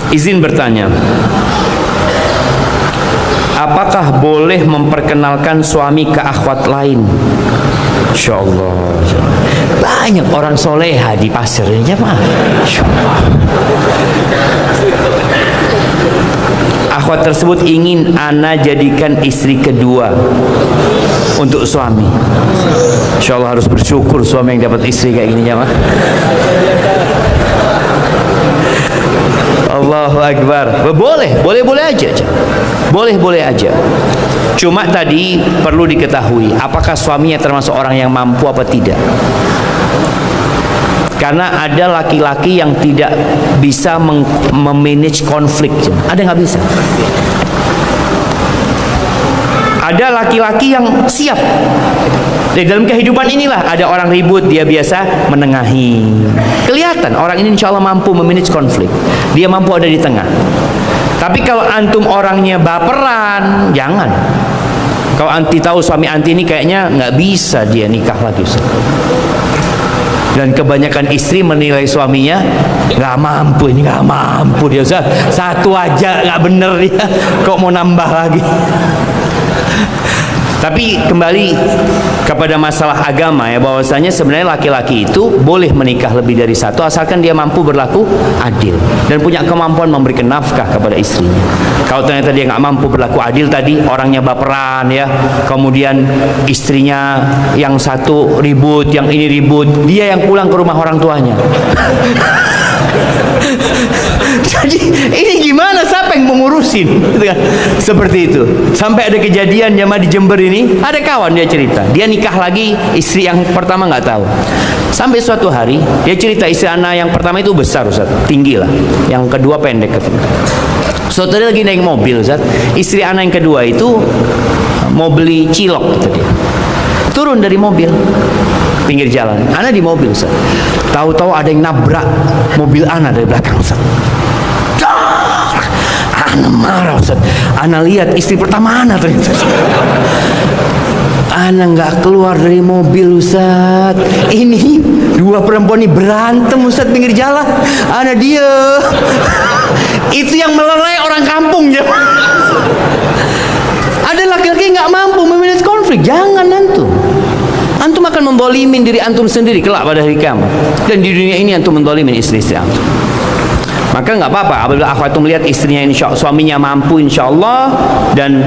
Izin bertanya, apakah boleh memperkenalkan suami ke akhwat lain? Insya Allah banyak orang soleha di pasar ini jemaah. Insya Allah. Akhwat tersebut ingin ana jadikan istri kedua untuk suami. Insya Allah harus bersyukur suami yang dapat istri kayak gini jemaah. Allahu Akbar. Boleh aja. Boleh aja. Cuma tadi perlu diketahui apakah suaminya termasuk orang yang mampu apa tidak. Karena ada laki-laki yang tidak bisa memanage konflik. Ada nggak bisa. Ada laki-laki yang siap. Di dalam kehidupan inilah ada orang ribut, dia biasa menengahi. Kelihatan orang ini insya Allah mampu memanage konflik. Dia mampu ada di tengah. Tapi kalau antum orangnya baperan, jangan. Kalau anti tahu suami anti ini kayaknya nggak bisa dia nikah lagi. Dan kebanyakan istri menilai suaminya nggak mampu, ini nggak mampu dia. Satu aja nggak bener dia, kok mau nambah lagi. Tapi kembali kepada masalah agama ya, bahwasanya sebenarnya laki-laki itu boleh menikah lebih dari satu asalkan dia mampu berlaku adil dan punya kemampuan memberikan nafkah kepada istrinya. Kalau ternyata dia nggak mampu berlaku adil tadi, orangnya baperan ya, kemudian istrinya yang satu ribut, yang ini ribut, dia yang pulang ke rumah orang tuanya. Jadi ini gimana, siapa yang mengurusin gitu kan? Seperti itu. Sampai ada kejadian jamaah di Jember ini, ada kawan dia cerita, dia nikah lagi, istri yang pertama nggak tahu. Sampai suatu hari dia cerita istri anak yang pertama itu besar Ustaz, tinggi lah, yang kedua pendek katanya. Suatu hari lagi naik mobil Ustaz, istri anak yang kedua itu mau beli cilok gitu dia. Turun dari mobil pinggir jalan, anak di mobil Ustaz. Tahu-tahu ada yang nabrak mobil anak dari belakang Ustaz. Anak marah Ustaz. Anak lihat istri pertama anak ternyata. Anak nggak keluar dari mobil Ustaz. Ini dua perempuan ini berantem Ustaz pinggir jalan. Anak dia. Itu yang melerai orang kampung ya. Ada laki-laki nggak mampu memanage konflik, jangan antum. Antum akan mendolimin diri antum sendiri kelak pada hari kiamat. Dan di dunia ini antum mendolimin istri-istri antum. Maka nggak apa-apa apabila akhwatum melihat istrinya suaminya mampu insya Allah, dan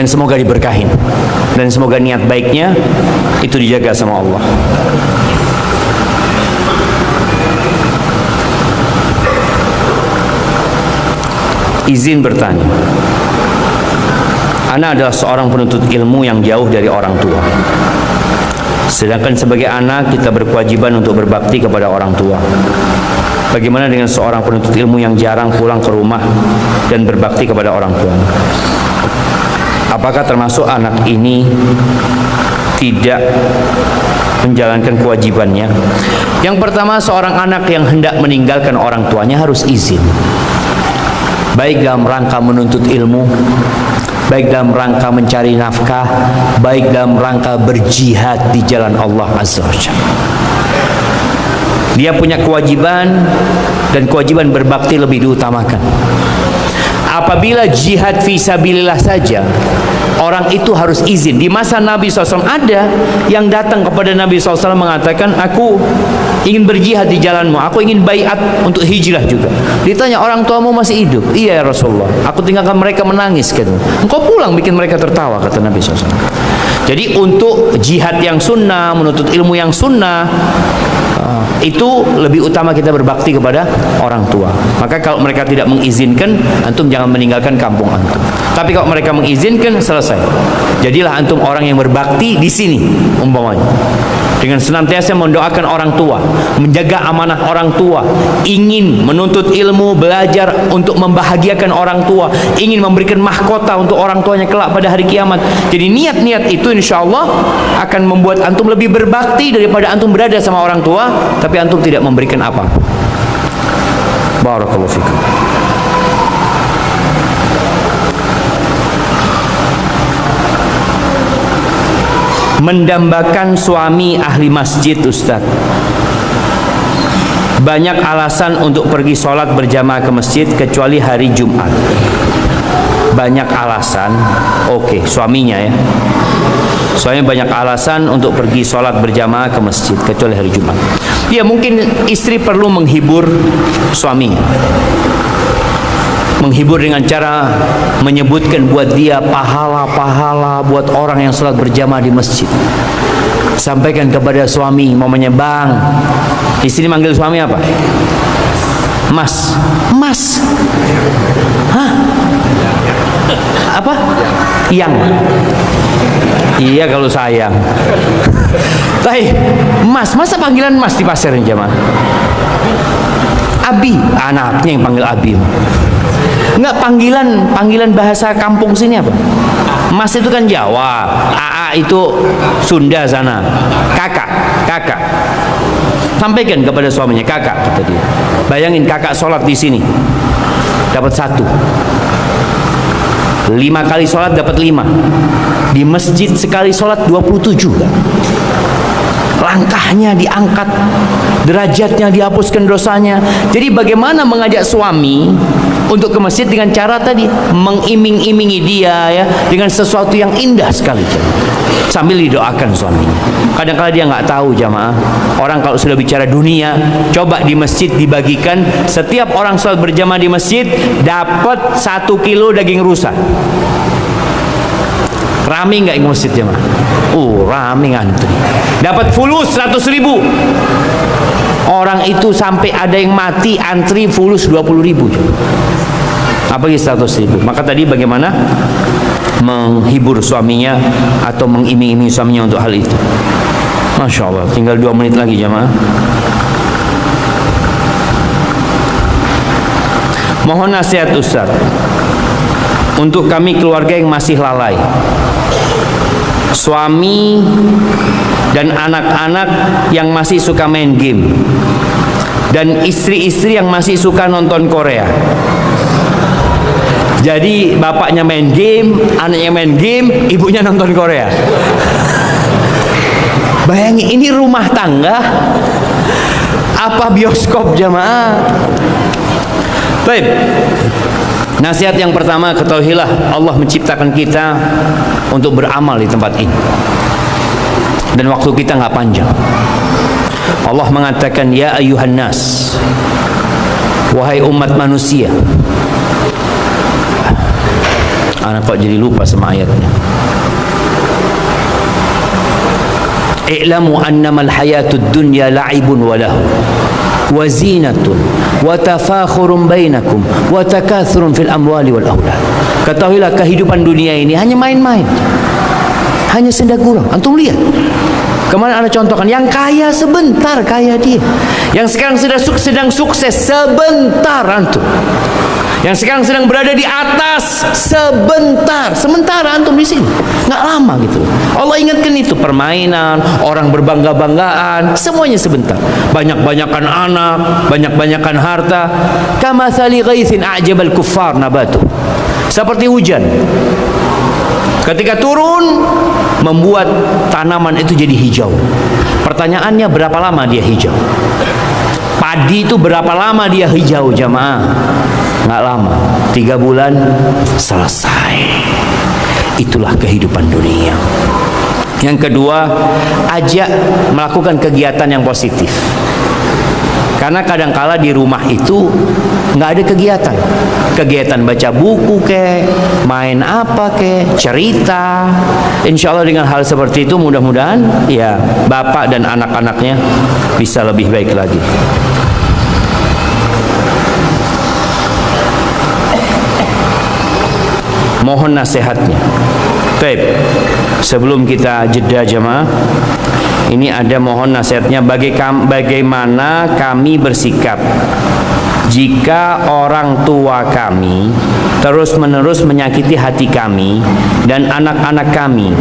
semoga diberkahin, dan semoga niat baiknya itu dijaga sama Allah. Izin bertanya, ana adalah seorang penuntut ilmu yang jauh dari orang tua. Sedangkan sebagai anak kita berkewajiban untuk berbakti kepada orang tua. Bagaimana dengan seorang penuntut ilmu yang jarang pulang ke rumah dan berbakti kepada orang tua? Apakah termasuk anak ini tidak menjalankan kewajibannya? Yang pertama, seorang anak yang hendak meninggalkan orang tuanya harus izin, baik dalam rangka menuntut ilmu, baik dalam rangka mencari nafkah, baik dalam rangka berjihad di jalan Allah Azza wa Jalla. Dia punya kewajiban, dan kewajiban berbakti lebih diutamakan. Apabila jihad fisabilillah saja, orang itu harus izin. Di masa Nabi SAW ada yang datang kepada Nabi SAW mengatakan, aku ingin berjihad di jalanmu, aku ingin baiat untuk hijrah juga. Ditanya, orang tuamu masih hidup? Iya ya Rasulullah, aku tinggalkan mereka menangis gitu. Engkau pulang bikin mereka tertawa, kata Nabi SAW. Jadi untuk jihad yang sunnah, menuntut ilmu yang sunnah, itu lebih utama kita berbakti kepada orang tua. Maka kalau mereka tidak mengizinkan, antum jangan meninggalkan kampung antum. Tapi kalau mereka mengizinkan, selesai. Jadilah antum orang yang berbakti di sini umpamanya, dengan senantiasa mendoakan orang tua, menjaga amanah orang tua, ingin menuntut ilmu, belajar untuk membahagiakan orang tua, ingin memberikan mahkota untuk orang tuanya kelak pada hari kiamat. Jadi niat-niat itu insya Allah akan membuat antum lebih berbakti daripada antum berada sama orang tua tapi antum tidak memberikan apa. Barakallahu fikum. Mendambakan suami ahli masjid Ustaz. banyak alasan untuk pergi sholat berjamaah ke masjid kecuali hari Jumat. Banyak alasan, oke, suaminya ya. Soalnya banyak alasan untuk pergi sholat berjamaah ke masjid kecuali hari Jumat. Ya mungkin istri perlu menghibur suaminya, menghibur dengan cara menyebutkan buat dia pahala-pahala buat orang yang sholat berjamaah di masjid. Sampaikan kepada suami, mamanya, bang, di sini manggil suami apa? Mas, mas, hah? Apa? Yang? Iya kalau sayang. Tapi mas, masa panggilan mas di pasar jamaah? Abi, anaknya yang panggil Abi. Enggak, panggilan bahasa kampung sini apa? Mas itu kan Jawa, AA itu Sunda sana. Kakak. Sampaikan kepada suaminya, kakak, kata dia. Bayangin kakak sholat di sini dapat 1. 5 kali sholat dapat 5. Di masjid sekali sholat 27. Langkahnya diangkat, derajatnya dihapuskan dosanya. Jadi bagaimana mengajak suami untuk ke masjid dengan cara tadi mengiming-imingi dia ya dengan sesuatu yang indah sekali sambil didoakan suaminya. Kadang-kadang dia nggak tahu jamaah, orang kalau sudah bicara dunia, coba di masjid dibagikan, setiap orang sholat berjamaah di masjid dapat 1 kilo daging rusa. Rame nggak ke masjid jamaah? Rame ngantri. Dapat fulus 100.000. Orang itu sampai ada yang mati antri fulus 20.000. Apalagi 100.000. Maka tadi bagaimana menghibur suaminya atau mengiming-iming suaminya untuk hal itu. Masya Allah, tinggal 2 menit lagi jamaah. Mohon nasihat Ustaz untuk kami keluarga yang masih lalai. Suami dan anak-anak yang masih suka main game, dan istri-istri yang masih suka nonton Korea. Jadi bapaknya main game, anaknya main game, ibunya nonton Korea. Bayangin, ini rumah tangga apa bioskop jamaah? Baik. Nasihat yang pertama, ketahuilah Allah menciptakan kita untuk beramal di tempat ini, dan waktu kita nggak panjang. Allah mengatakan, ya ayuhan nas, wahai umat manusia. Anak kok jadi lupa sama ayatnya. I'lamu annamal hayatud dunya la'ibun wa lahu wa zinatun wa tafakhurun bainakum wa takathurun fil amwali wal aulad. Ketahuilah kehidupan dunia ini hanya main-main, hanya senda gurau. Antum lihat kemana anda contohkan, yang kaya sebentar kaya dia, yang sekarang sedang sukses sebentar antum, yang sekarang sedang berada di atas sebentar, sementara antum di sini nggak lama gitu. Allah ingatkan itu permainan, orang berbangga-banggaan, semuanya sebentar. Banyak-banyakan anak, banyak-banyakan harta. Kamathali ghaithin a'jabal kuffar nabatu. Seperti hujan, ketika turun membuat tanaman itu jadi hijau. Pertanyaannya, berapa lama dia hijau? Padi itu berapa lama dia hijau jamaah? Nggak lama, 3 bulan selesai. Itulah kehidupan dunia. Yang kedua, ajak melakukan kegiatan yang positif. Karena kadangkala di rumah itu nggak ada kegiatan. Kegiatan baca buku ke, main apa ke, cerita. Insya Allah dengan hal seperti itu mudah-mudahan ya bapak dan anak-anaknya bisa lebih baik lagi. Mohon nasihatnya. Baik, sebelum kita jeda jemaah, ini ada mohon nasihatnya bagaimana kami bersikap jika orang tua kami terus-menerus menyakiti hati kami dan anak-anak kami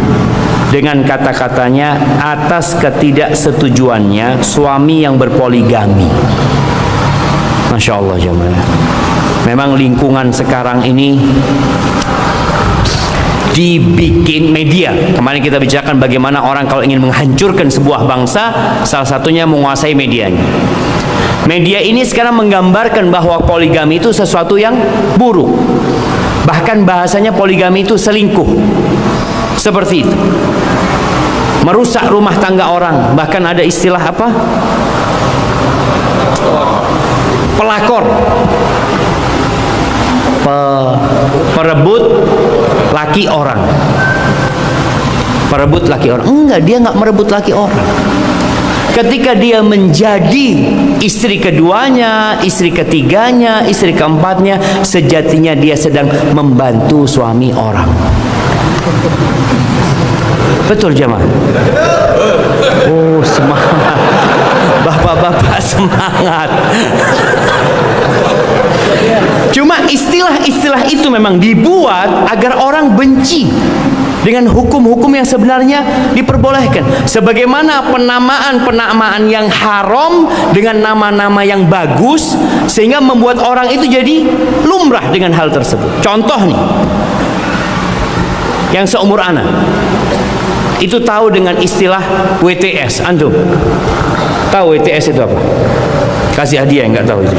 dengan kata-katanya atas ketidaksetujuannya suami yang berpoligami. Masya Allah jemaah. Memang lingkungan sekarang ini dibikin media. Kemarin kita bicarakan bagaimana orang kalau ingin menghancurkan sebuah bangsa, salah satunya menguasai medianya. Media ini sekarang menggambarkan bahwa poligami itu sesuatu yang buruk. Bahkan bahasanya poligami itu selingkuh. Seperti itu. Merusak rumah tangga orang. Bahkan ada istilah apa? Pelakor. Perebut laki orang. Perebut laki orang. Enggak, dia enggak merebut laki orang. Ketika dia menjadi istri keduanya, istri ketiganya, istri keempatnya, sejatinya dia sedang membantu suami orang. Betul jemaah? Oh, semangat. Bapak-bapak semangat. Cuma istilah-istilah itu memang dibuat agar orang benci dengan hukum-hukum yang sebenarnya diperbolehkan. Sebagaimana penamaan-penamaan yang haram dengan nama-nama yang bagus, sehingga membuat orang itu jadi lumrah dengan hal tersebut. Contoh nih, yang seumur anak itu tahu dengan istilah WTS. Antum tahu WTS itu apa? Kasih hadiah yang nggak tahu itu.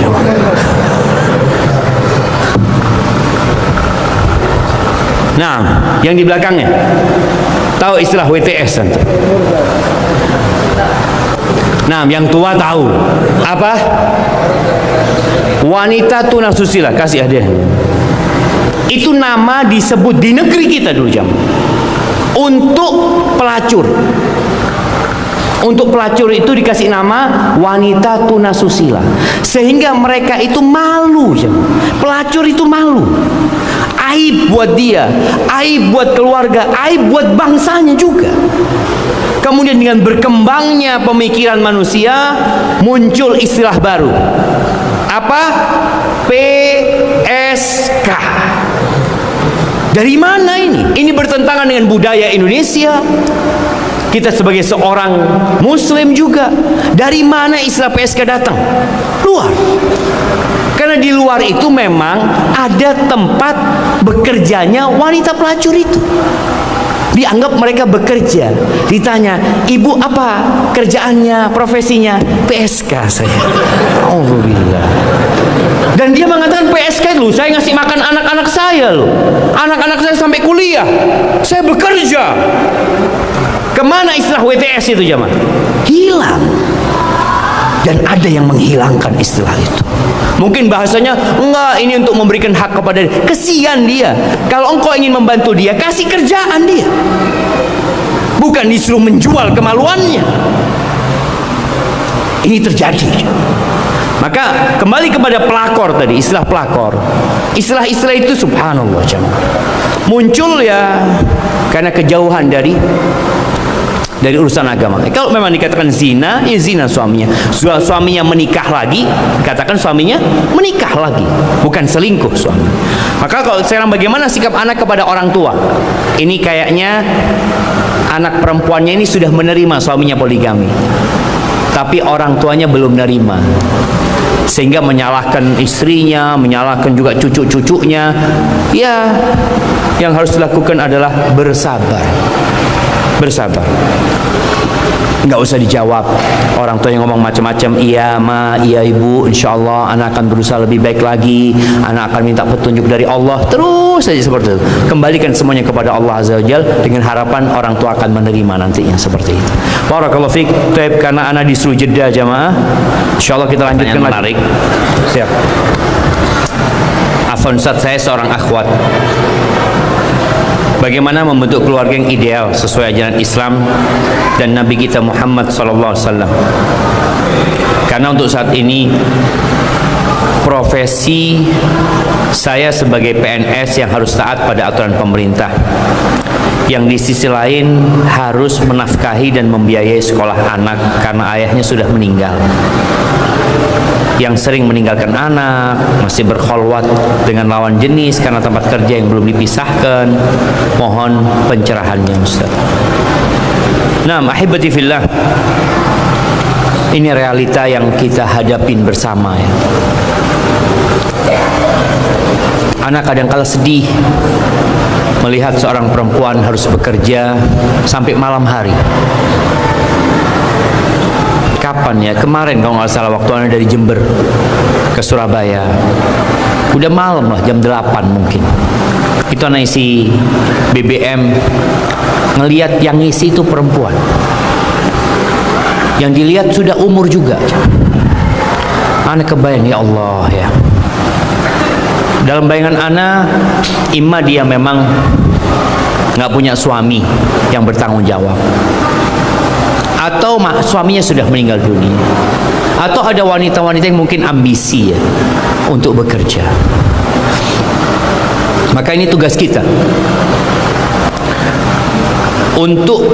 Nah, yang di belakangnya tahu istilah WTS antum? Nah, yang tua tahu apa? Wanita tunasusila. Kasih hadiah. Itu nama disebut di negeri kita dulu jam untuk pelacur. Untuk pelacur itu dikasih nama wanita tunasusila, sehingga mereka itu malu jam. Pelacur itu malu. Aib buat dia, aib buat keluarga, aib buat bangsanya juga. Kemudian dengan berkembangnya pemikiran manusia, muncul istilah baru. Apa? PSK. Dari mana ini? Ini bertentangan dengan budaya Indonesia. Kita sebagai seorang muslim juga. Dari mana istilah PSK datang? Luar. Karena di luar itu memang ada tempat bekerjanya wanita pelacur itu. Dianggap mereka bekerja. Ditanya, ibu apa kerjaannya, profesinya? PSK saya. Alhamdulillah. Dan dia mengatakan PSK loh, saya ngasih makan anak-anak saya loh. Anak-anak saya sampai kuliah. Saya bekerja. Kemana istilah WTS itu jemaah? Hilang. Dan ada yang menghilangkan istilah itu. Mungkin bahasanya, enggak, ini untuk memberikan hak kepada dia. Kesian dia. Kalau engkau ingin membantu dia, kasih kerjaan dia. Bukan disuruh menjual kemaluannya. Ini terjadi. Maka kembali kepada pelakor tadi, istilah pelakor. Istilah-istilah itu subhanallah jemaah. Muncul ya karena kejauhan dari urusan agama. Kalau memang dikatakan zina, ya zina suaminya. Suaminya menikah lagi, katakan suaminya menikah lagi, bukan selingkuh suami. Maka kalau sekarang bagaimana sikap anak kepada orang tua? Ini kayaknya anak perempuannya ini sudah menerima suaminya poligami, tapi orang tuanya belum menerima, sehingga menyalahkan istrinya, menyalahkan juga cucu-cucunya. Ya, yang harus dilakukan adalah bersabar. Bersabar. Nggak usah dijawab. Orang tua yang ngomong macam-macam, iya ma, iya ibu, insya Allah anak akan berusaha lebih baik lagi, anak akan minta petunjuk dari Allah. Terus saja seperti itu. Kembalikan semuanya kepada Allah Azza wa Jalla dengan harapan orang tua akan menerima nantinya seperti itu. Barakallahu fiik. Taib, karena anak disuruh jeda jamaah, insya Allah kita lanjutkan lagi. Siap. Afwan Ustaz, saya seorang akhwat. Bagaimana membentuk keluarga yang ideal sesuai ajaran Islam dan Nabi kita Muhammad SAW? Karena untuk saat ini profesi saya sebagai PNS yang harus taat pada aturan pemerintah, yang di sisi lain harus menafkahi dan membiayai sekolah anak karena ayahnya sudah meninggal, yang sering meninggalkan anak, masih berkholwat dengan lawan jenis karena tempat kerja yang belum dipisahkan. Mohon pencerahannya Ustaz. Nah, ahibati fillah, ini realita yang kita hadapin bersama ya. Anak kadang-kala sedih melihat seorang perempuan harus bekerja sampai malam hari. kapan ya, kemarin kalau nggak salah waktu Ana dari Jember ke Surabaya, udah malam lah, jam 8 mungkin, itu Ana isi BBM, ngelihat yang ngisi itu perempuan, yang dilihat sudah umur juga. Ana kebayang, ya Allah ya, dalam bayangan Ana, imma dia memang nggak punya suami yang bertanggung jawab, atau suaminya sudah meninggal dunia, atau ada wanita-wanita yang mungkin ambisi ya untuk bekerja. Maka ini tugas kita untuk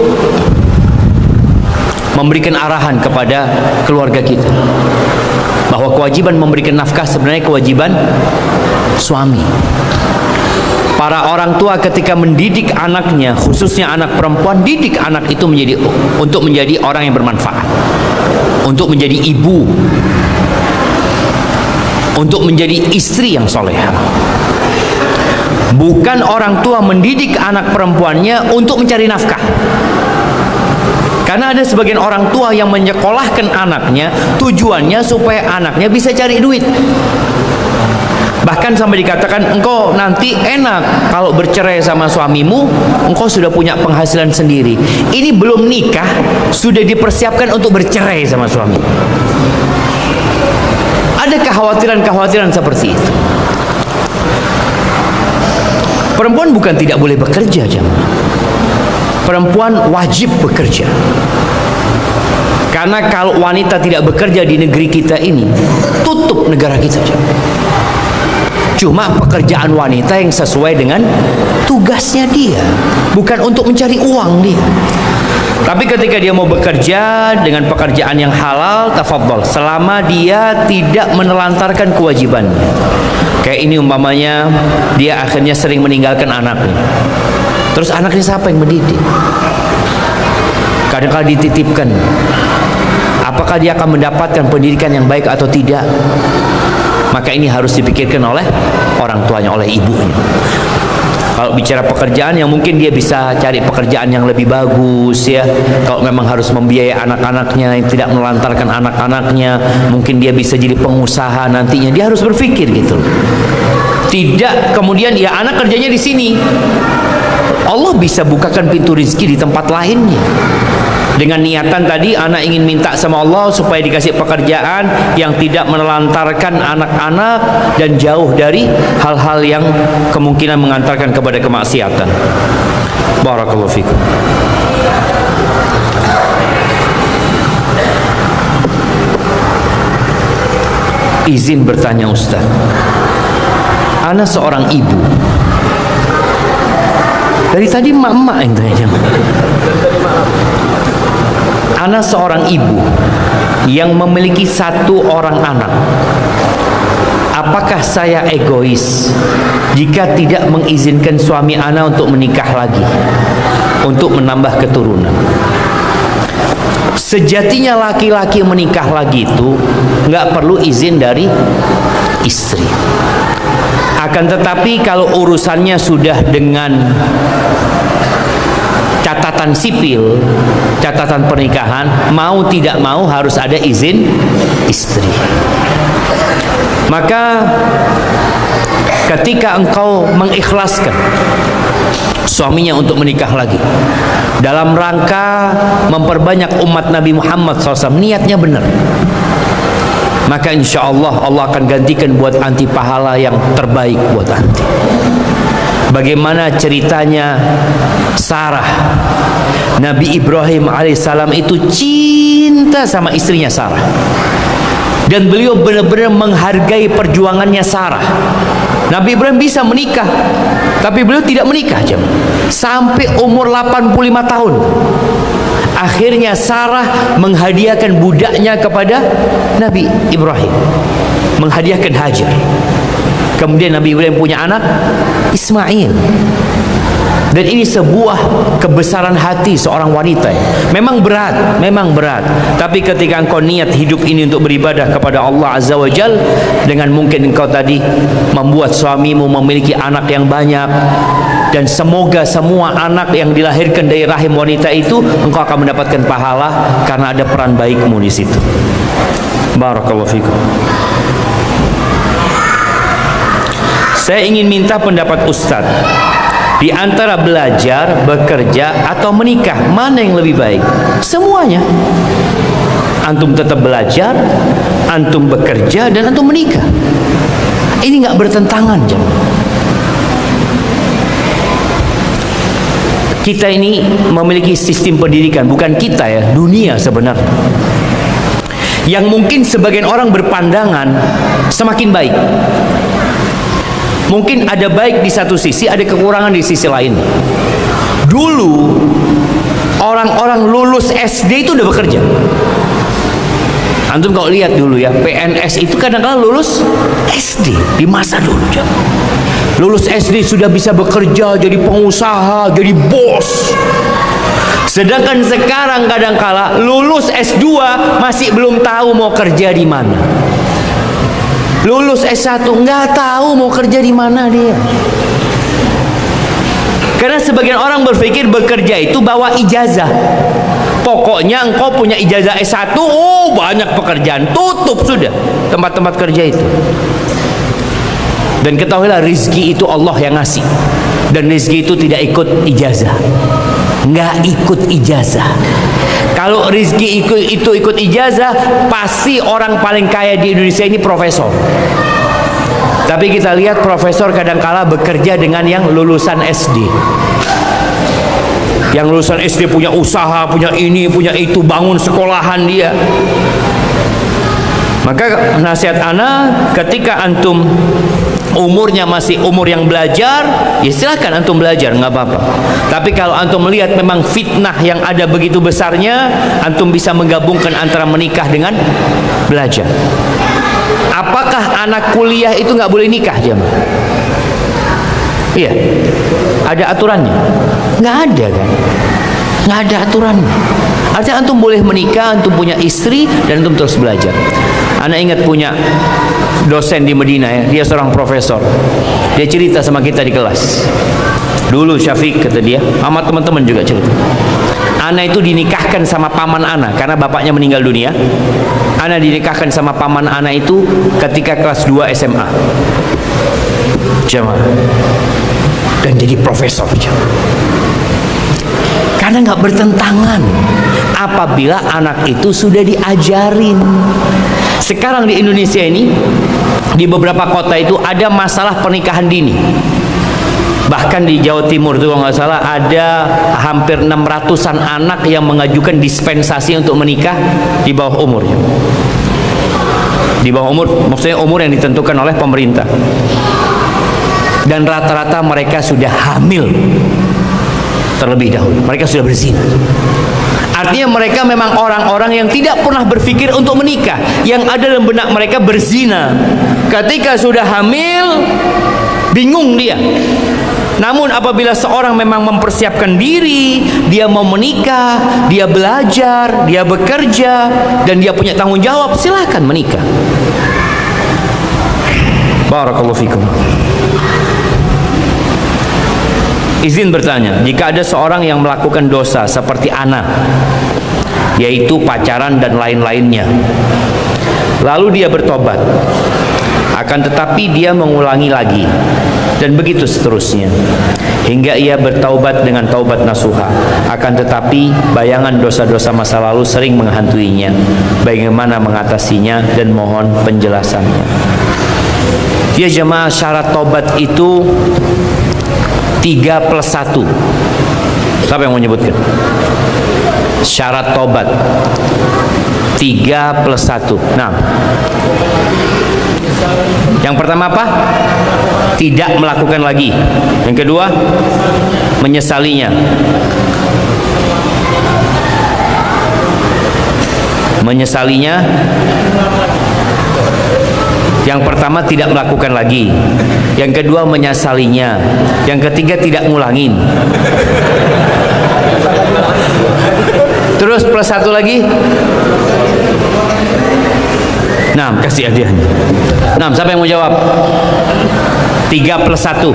memberikan arahan kepada keluarga kita bahwa kewajiban memberikan nafkah sebenarnya kewajiban suami. Para orang tua ketika mendidik anaknya, khususnya anak perempuan, didik anak itu untuk menjadi orang yang bermanfaat, untuk menjadi ibu, untuk menjadi istri yang soleha. Bukan orang tua mendidik anak perempuannya untuk mencari nafkah. Karena ada sebagian orang tua yang menyekolahkan anaknya tujuannya supaya anaknya bisa cari duit. Bahkan sampai dikatakan, engkau nanti enak kalau bercerai sama suamimu, engkau sudah punya penghasilan sendiri. Ini belum nikah sudah dipersiapkan untuk bercerai sama suami. Ada kekhawatiran-kekhawatiran seperti itu. Perempuan bukan tidak boleh bekerja, jemaah. Perempuan wajib bekerja. Karena kalau wanita tidak bekerja di negeri kita ini, tutup negara kita, jemaah. Cuma pekerjaan wanita yang sesuai dengan tugasnya dia, bukan untuk mencari uang dia. Tapi ketika dia mau bekerja dengan pekerjaan yang halal, tafadhol, selama dia tidak menelantarkan kewajibannya. Kayak ini umpamanya dia akhirnya sering meninggalkan anaknya. Terus anaknya siapa yang mendidik? Kadang-kadang dititipkan. Apakah dia akan mendapatkan pendidikan yang baik atau tidak? Maka ini harus dipikirkan oleh orang tuanya, oleh ibunya. Kalau bicara pekerjaan yang mungkin dia bisa cari pekerjaan yang lebih bagus ya. Kalau memang harus membiayai anak-anaknya yang tidak menelantarkan anak-anaknya, mungkin dia bisa jadi pengusaha nantinya. Dia harus berpikir gitu. Tidak kemudian ya anak kerjanya di sini. Allah bisa bukakan pintu rezeki di tempat lainnya. Dengan niatan tadi anak ingin minta sama Allah supaya dikasih pekerjaan yang tidak menelantarkan anak-anak dan jauh dari hal-hal yang kemungkinan mengantarkan kepada kemaksiatan. Barakallahu fikum. Izin bertanya Ustaz, ana seorang ibu. Dari tadi emak-emak yang tanya. Ana seorang ibu yang memiliki satu orang anak. Apakah saya egois jika tidak mengizinkan suami ana untuk menikah lagi, untuk menambah keturunan? Sejatinya laki-laki menikah lagi itu nggak perlu izin dari istri. Akan tetapi kalau urusannya sudah dengan catatan sipil, catatan pernikahan, mau tidak mau harus ada izin istri. Maka ketika engkau mengikhlaskan suaminya untuk menikah lagi dalam rangka memperbanyak umat Nabi Muhammad SAW, niatnya benar, maka insya Allah Allah akan gantikan buat anti pahala yang terbaik buat anti. Bagaimana ceritanya Sarah, Nabi Ibrahim alaihissalam itu cinta sama istrinya Sarah, dan beliau benar-benar menghargai perjuangannya Sarah. Nabi Ibrahim bisa menikah, tapi beliau tidak menikah sampai umur 85 tahun. Akhirnya Sarah menghadiahkan budaknya kepada Nabi Ibrahim, menghadiahkan Hajar. Kemudian Nabi Ibrahim punya anak Ismail. Dan ini sebuah kebesaran hati seorang wanita. Memang berat, memang berat. Tapi ketika engkau niat hidup ini untuk beribadah kepada Allah Azza wa Jal, dengan mungkin engkau tadi membuat suamimu memiliki anak yang banyak, dan semoga semua anak yang dilahirkan dari rahim wanita itu engkau akan mendapatkan pahala karena ada peran baikmu di situ. Barakallahu fikum. Saya ingin minta pendapat Ustadz, di antara belajar, bekerja, atau menikah, mana yang lebih baik? Semuanya. Antum tetap belajar, antum bekerja, dan antum menikah. Ini nggak bertentangan, jemaah. Kita ini memiliki sistem pendidikan, bukan kita ya, dunia sebenarnya, yang mungkin sebagian orang berpandangan semakin baik. Mungkin ada baik di satu sisi, ada kekurangan di sisi lain. Dulu orang-orang lulus SD itu udah bekerja. Antum kalau lihat dulu ya, PNS itu kadang-kadang lulus SD di masa dulu. Lulus SD sudah bisa bekerja, jadi pengusaha, jadi bos. Sedangkan sekarang kadang-kala lulus S2 masih belum tahu mau kerja di mana. Lulus S1 nggak tahu mau kerja di mana dia. Karena sebagian orang berpikir bekerja itu bawa ijazah. Pokoknya engkau punya ijazah S1, oh banyak pekerjaan, tutup sudah tempat-tempat kerja itu. Dan ketahuilah rizki itu Allah yang ngasih. Dan rizki itu tidak ikut ijazah. Nggak ikut ijazah. Kalau rizki itu ikut ijazah, pasti orang paling kaya di Indonesia ini profesor. Tapi kita lihat profesor kadangkala bekerja dengan yang lulusan SD. Yang lulusan SD punya usaha, punya ini, punya itu, bangun sekolahan dia. Maka nasihat ana, ketika antum umurnya masih umur yang belajar, ya silakan antum belajar, nggak apa-apa. Tapi kalau antum melihat memang fitnah yang ada begitu besarnya, antum bisa menggabungkan antara menikah dengan belajar. Apakah anak kuliah itu nggak boleh nikah, jemaah? Iya, ada aturannya? Nggak ada kan? Nggak ada aturannya. Artinya antum boleh menikah, antum punya istri, dan antum terus belajar. Anak ingat punya dosen di Medina ya, dia seorang profesor. Dia cerita sama kita di kelas. Dulu Syafiq, kata dia, sama teman-teman juga cerita. Ana itu dinikahkan sama paman Ana karena bapaknya meninggal dunia. Ana dinikahkan sama paman Ana itu ketika kelas 2 SMA. Jemaah. Dan jadi profesor. Karena nggak bertentangan apabila anak itu sudah diajarin. Sekarang di Indonesia ini, di beberapa kota itu ada masalah pernikahan dini. Bahkan di Jawa Timur itu kalau nggak salah ada hampir 600-an anak yang mengajukan dispensasi untuk menikah di bawah umur. Di bawah umur, maksudnya umur yang ditentukan oleh pemerintah. Dan rata-rata mereka sudah hamil terlebih dahulu. Mereka sudah berzina. Artinya mereka memang orang-orang yang tidak pernah berpikir untuk menikah. Yang ada dalam benak mereka berzina. Ketika sudah hamil, bingung dia. Namun apabila seorang memang mempersiapkan diri, dia mau menikah, dia belajar, dia bekerja, dan dia punya tanggung jawab, silahkan menikah. Barakallahu fikum. Izin bertanya, jika ada seorang yang melakukan dosa seperti ana, yaitu pacaran dan lain-lainnya, lalu dia bertobat, akan tetapi dia mengulangi lagi, dan begitu seterusnya, hingga ia bertaubat dengan taubat nasuha, akan tetapi bayangan dosa-dosa masa lalu sering menghantuinya. Bagaimana mengatasinya dan mohon penjelasannya. Ya jemaah, syarat taubat itu 3+1. Siapa yang mau menyebutkan? Syarat tobat 3+1. Nah, yang pertama apa? Tidak melakukan lagi. Yang kedua, menyesalinya. Menyesalinya. Yang pertama tidak melakukan lagi. Yang kedua menyesalinya. Yang ketiga tidak ngulangin. Terus +1 lagi. Nah, kasih hadiahnya. Nah, siapa yang mau jawab? 3+1.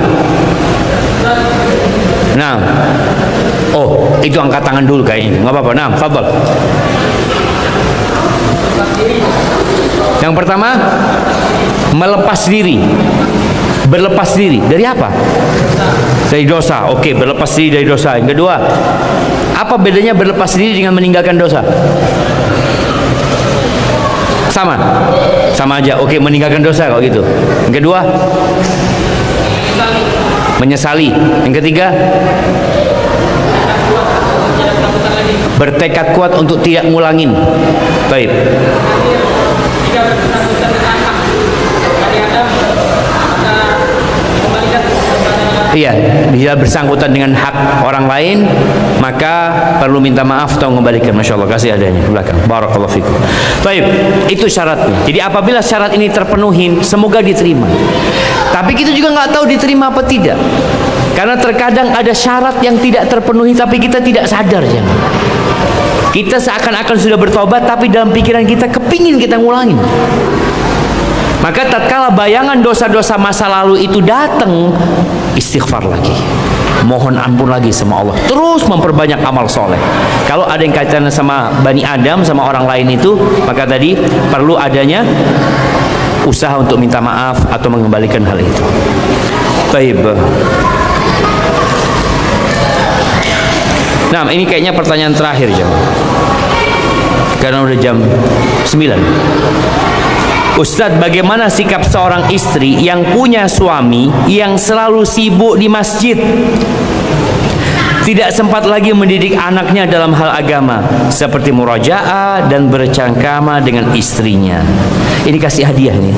Nah, oh itu angkat tangan dulu kayaknya, nggak apa-apa. Nah, fadhal. Yang pertama, melepas diri. Berlepas diri dari apa? Dari dosa. Oke, berlepas diri dari dosa. Yang kedua, apa bedanya berlepas diri dengan meninggalkan dosa? Sama aja. Oke, meninggalkan dosa kalau gitu. Yang kedua, menyesali. Yang ketiga, bertekad kuat untuk tidak ngulangin. Baik. Iya, dia bersangkutan dengan hak orang lain, maka perlu minta maaf atau mengembalikan. Masya Allah, kasih adanya di belakang. Barakallahu fikum. Baik, itu syaratnya. Jadi apabila syarat ini terpenuhi, semoga diterima. Tapi kita juga nggak tahu diterima apa tidak, karena terkadang ada syarat yang tidak terpenuhi, tapi kita tidak sadar. Jangan. Kita seakan-akan sudah bertobat, tapi dalam pikiran kita kepingin kita ngulangin. Maka tatkala bayangan dosa-dosa masa lalu itu datang, istighfar lagi, mohon ampun lagi sama Allah, terus memperbanyak amal soleh. Kalau ada yang kaitannya sama Bani Adam, sama orang lain itu, maka tadi perlu adanya usaha untuk minta maaf atau mengembalikan hal itu. Baik. Nah, ini kayaknya pertanyaan terakhir jam, karena udah jam 9. Ustadz, bagaimana sikap seorang istri yang punya suami yang selalu sibuk di masjid, tidak sempat lagi mendidik anaknya dalam hal agama seperti murajaah dan bercengkrama dengan istrinya? Ini kasih hadiah nih.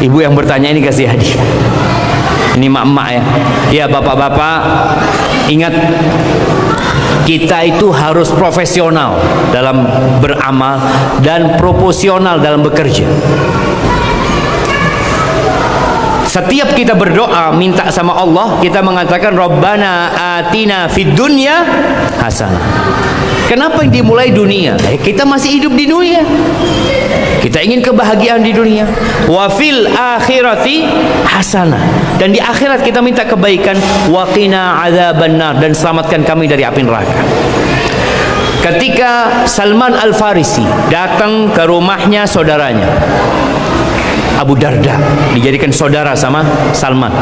Ibu yang bertanya ini kasih hadiah. Ini mak-mak ya. Ya bapak-bapak, ingat, kita itu harus profesional dalam beramal dan proporsional dalam bekerja. Setiap kita berdoa minta sama Allah, kita mengatakan Rabbana atina fid dunya hasanah. Kenapa yang dimulai dunia? Kita masih hidup di dunia, kita ingin kebahagiaan di dunia. Wa fil akhirati hasanah, dan di akhirat kita minta kebaikan. Wa qina adzabannar, dan selamatkan kami dari api neraka. Ketika Salman Al-Farisi datang ke rumahnya saudaranya Abu Darda, dijadikan saudara sama Salman.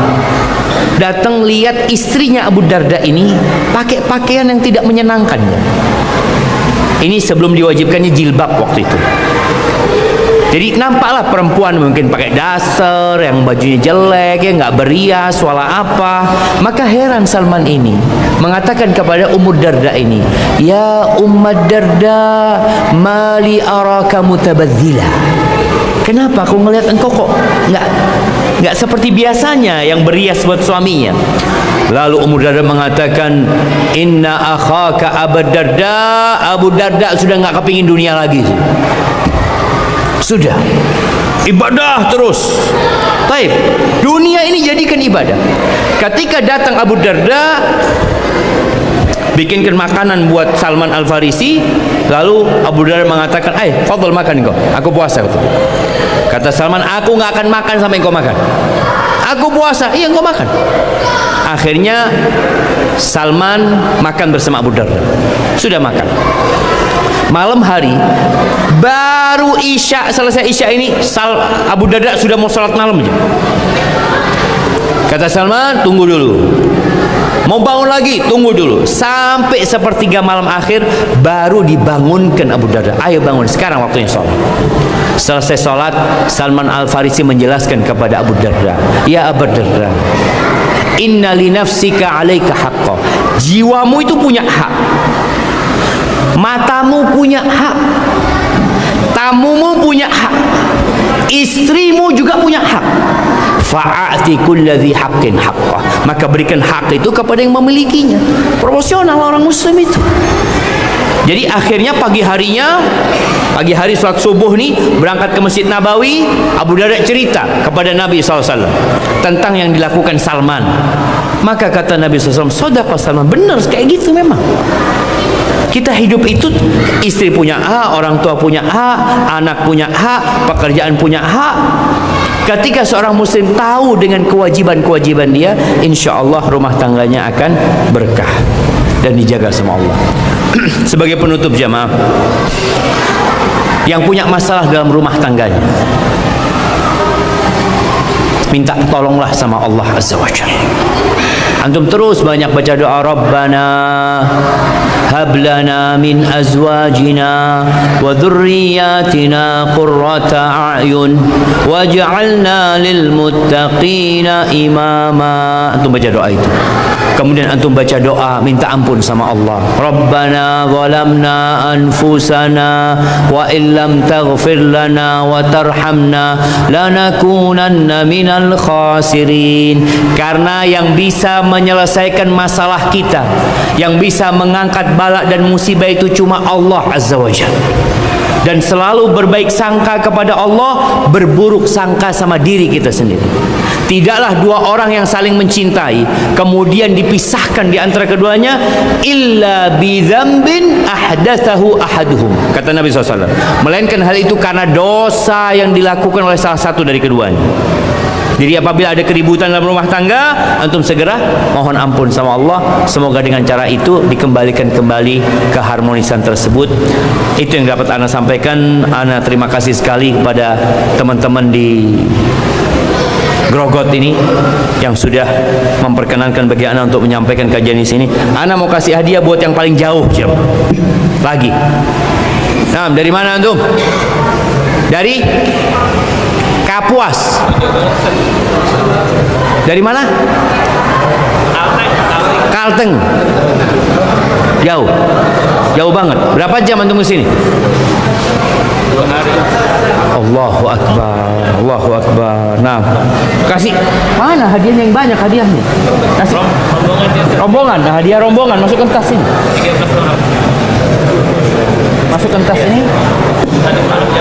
Datang lihat istrinya Abu Darda ini pakai pakaian yang tidak menyenangkannya. Ini sebelum diwajibkannya jilbab waktu itu. Jadi nampaklah perempuan mungkin pakai dasar yang bajunya jelek, ya nggak berias, wala apa. Maka heran Salman ini mengatakan kepada Ummu Darda ini, ya Ummu Darda, mali araka mutabadzila. Kenapa aku ngelihat engkau kok nggak seperti biasanya yang berias buat suaminya? Lalu Ummu Darda mengatakan, inna akhaka Abu Darda, Abu Darda sudah nggak kepingin dunia lagi. Sudah ibadah terus. Baik, dunia ini jadikan ibadah. Ketika datang Abu Darda bikinkan makanan buat Salman Al-Farisi, lalu Abu Darda mengatakan, fadhal makan kau, aku puasa. Kata Salman, aku nggak akan makan sampai kau makan. Aku puasa, iya kau makan. Akhirnya Salman makan bersama Abu Darda. Sudah makan. Malam hari, baru Isya, selesai Isya ini, Abu Darda sudah mau sholat malam aja. Kata Salman, tunggu dulu. Mau bangun lagi, tunggu dulu. Sampai sepertiga malam akhir, baru dibangunkan Abu Darda. Ayo bangun, sekarang waktunya sholat. Selesai sholat, Salman Al-Farisi menjelaskan kepada Abu Darda, ya Abu Darda, inna li nafsika alaika haqqa. Jiwamu itu punya hak, matamu punya hak, tamumu punya hak, istrimu juga punya hak. Fa'ati kulladzi haqqin haqqah, maka berikan hak itu kepada yang memilikinya. Proporsional orang muslim itu. Jadi akhirnya pagi hari sholat subuh nih, berangkat ke Masjid Nabawi, Abu Darda cerita kepada Nabi SAW tentang yang dilakukan Salman. Maka kata Nabi SAW, sodaqah Salman, benar kayak gitu memang. Kita hidup itu, istri punya hak, orang tua punya hak, anak punya hak, pekerjaan punya hak. Ketika seorang muslim tahu dengan kewajiban-kewajiban dia, insya Allah rumah tangganya akan berkah dan dijaga sama Allah. Sebagai penutup jamaah, yang punya masalah dalam rumah tangganya, minta tolonglah sama Allah Azza wa Jalla. Antum terus banyak baca doa, Rabbana hablana min azwajina wa dhurriyyatina qurrata a'yun waj'alna lil muttaqina imama. Antum baca doa itu. Kemudian antum baca doa minta ampun sama Allah. Rabbana zalamna anfusana wa illam taghfir lana wa tarhamna lanakunanna minal khasirin. Karena yang bisa menyelesaikan masalah kita, yang bisa mengangkat bala dan musibah itu cuma Allah Azza wa Jalla. Dan selalu berbaik sangka kepada Allah, berburuk sangka sama diri kita sendiri. Tidaklah dua orang yang saling mencintai kemudian dipisahkan di antara keduanya illa bidzambin ahdatsahu ahaduhum, kata Nabi SAW, melainkan hal itu karena dosa yang dilakukan oleh salah satu dari keduanya. Jadi apabila ada keributan dalam rumah tangga, antum segera mohon ampun sama Allah. Semoga dengan cara itu dikembalikan kembali keharmonisan tersebut. Itu yang dapat ana sampaikan. Ana terima kasih sekali kepada teman-teman di Grogot ini yang sudah memperkenankan bagi ana untuk menyampaikan kajian di sini. Ana mau kasih hadiah buat yang paling jauh lagi. Nah, dari mana antum? Dari Kapuas. Dari mana? Kalteng. Jauh. Jauh banget. Berapa jam antum ke sini? 2 hari. Allahu Akbar. Allahu Akbar. Nah, kasih mana hadiahnya yang banyak hadiahnya? Kasih rombongan. Nah, hadiah rombongan masukkan tas ini. 13 orang. Masukkan tas ini.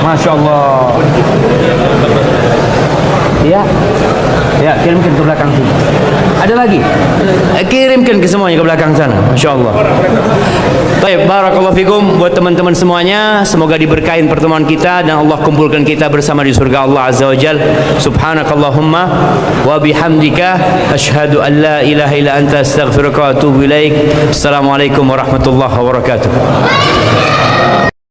Masya Allah. Ya, ya, kirimkan ke belakang sini. Ada lagi? Kirimkan ke semuanya ke belakang sana. Masya Allah. Baik, barakallahu fikum buat teman-teman semuanya. Semoga diberkahin pertemuan kita dan Allah kumpulkan kita bersama di surga Allah Azza wa Jal. Subhanakallahumma wa bihamdika asyhadu an la ilaha illa anta astaghfiruka wa atubu ilaik. Assalamualaikum warahmatullahi wabarakatuh.